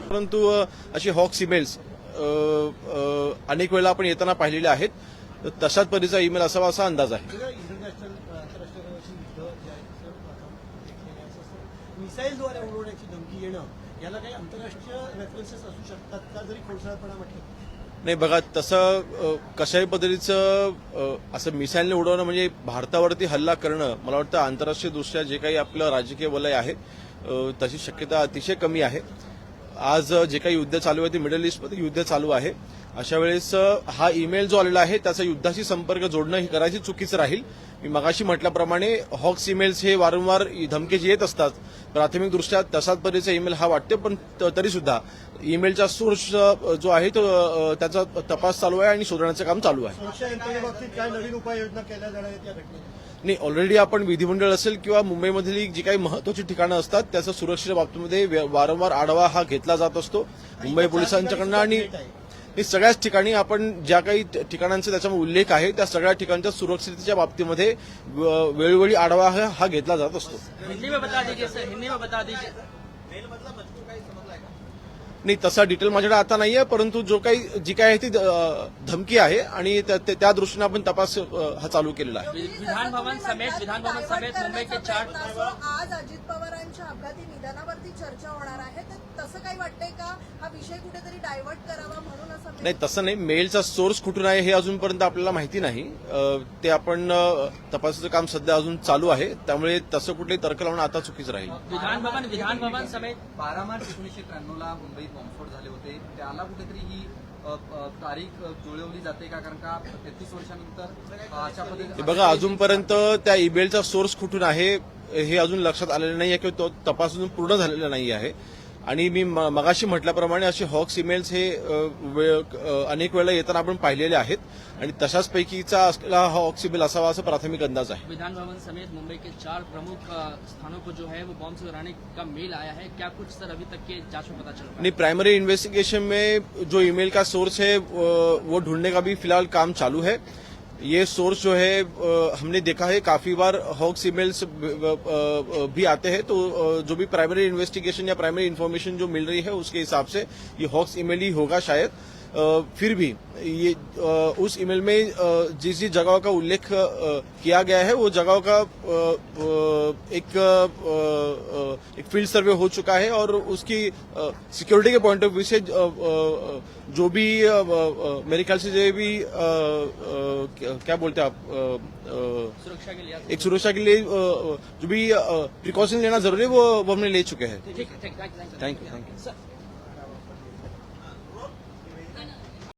परंतु अशी hawks emails अनेक वेळा आपण येताना पाहिलेले आहेत. तशाच पद्धतीचा ईमेल असावा असा अंदाज आहे. मिसाईलद्वारे उडवण्याची धमकी येणं याला काही आंतरराष्ट्रीय रेफरन्सेस असू शकतात का, जरी खोडसाळपणा म्हटलं? नाही बघा, तसं कशाही पद्धतीचं असं मिसाईलने उडवणं म्हणजे भारतावरती हल्ला करणं, मला वाटतं आंतरराष्ट्रीय दृष्ट्या जे काही आपलं राजकीय वलय आहे तशी शक्यता अतिशय कमी आहे. आज जे काही युद्ध चालू आहे ते मिडल ईस्टमध्ये युद्ध चालू आहे. अशा वेळेस हा ईमेल जो आलेला आहे त्याचा युद्धाशी संपर्क जोडणं ही करायची चुकीचं राहील. मी मगाशी म्हटल्याप्रमाणे हॉक्स ईमेल्स हे वारंवार धमकीचे येत असतात. प्राथमिक दृष्ट्या तसाच पद्धतीचा ईमेल हा वाटते, पण तरी सुद्धा ईमेलचा सोर्स जो आहे तो त्याचा तपास चालू आहे आणि शोधण्याचं काम चालू आहे. सुरक्षा यंत्रणेबाबतीत काय नवीन उपाययोजना केल्या जाणार आहेत या घटनेत? नाही, ऑलरेडी आपण विधिमंडळ असेल किंवा मुंबईमधली जी काही महत्वाची ठिकाणं असतात त्याचा सुरक्षेच्या बाबतीमध्ये वारंवार आढावा हा घेतला जात असतो मुंबई पोलिसांच्याकडनं. आणि सगळ्याच ठिकाणी आपण ज्या काही ठिकाणांचा त्याच्यामध्ये उल्लेख आहे त्या सगळ्या ठिकाणच्या सुरक्षिततेच्या बाबतीमध्ये वेळोवेळी आढावा हा घेतला जात असतो. नाही, तसा डिटेल माझ्याकडे आता नाहीये, परंतु जी काय आहे ती धमकी आहे आणि त्या दृष्टीने आपण तपास हा चालू केलेला आहे. विधान भवन समेत मुंबई के 4 आज अजित पवारांच्या अपघाती निधनावरती चर्चा होणार आहे, तर तसं काही वाटतंय का हा विषय कुठेतरी डायव्हर्ट करावा म्हणून असं? नाही, तसं नाही. मेलचा सोर्स कुठून आहे हे अजूनपर्यंत आपल्याला माहिती नाही. ते आपण तपासाचं काम सध्या अजून चालू आहे, त्यामुळे तसं कुठलेही तर्क लावणं आता चुकीचं राहील. विधान भवन समेत 12 मार्च 1993 ला मुंबईत बॉम्बस्फोट झाले होते, त्याला कुठेतरी ही तारीख जुळवली जाते का? कारण का 33 वर्षानंतर अशा पद्धतीने बघा, अजूनपर्यंत त्या ईमेलचा सोर्स कुठून आहे हे अजून लक्षात आलेलं नाही आहे किंवा तो तपास अजून पूर्ण झालेला नाही आहे. आणि मी मगाशी म्हटल्याप्रमाणे असे हॉक्स ईमेल्स हे अनेक वेळा येताना आपण पाहिलेले आहेत आणि तशाच पैकीचा असलेला हा हॉक्स ईमेल असावा असा प्राथमिक अंदाज आहे. विधान भवन समेत मुंबई के 4 प्रमुख स्थानों को जो है वो बॉम्ब से गिराने का मेल आया है. क्या कुछ सर अभी तक के जांच में पता चला? नहीं, प्राइमरी इन्वेस्टिगेशन में जो ईमेल का सोर्स है वो ढूंढने का भी फिलहाल काम चालू है. ये सोर्स जो है हमने देखा है काफी बार हॉक्स ईमेल्स भी आते हैं, तो जो भी प्राइमरी इन्वेस्टिगेशन या प्राइमरी इन्फॉर्मेशन जो मिल रही है उसके हिसाब से ये हॉक्स ईमेल ही होगा शायद. फिर भी ये उस ईमेल में जिस जिस जगहों का उल्लेख किया गया है वो जगहों का एक फील्ड सर्वे हो चुका है और उसकी सिक्योरिटी के पॉइंट ऑफ व्यू से जो भी मेरे ख्याल से जो भी क्या बोलते हैं आप, सुरक्षा के लिए जो भी प्रिकॉशन लेना जरूरी है वो हमने ले चुके हैं. ठीक है, थैंक यू.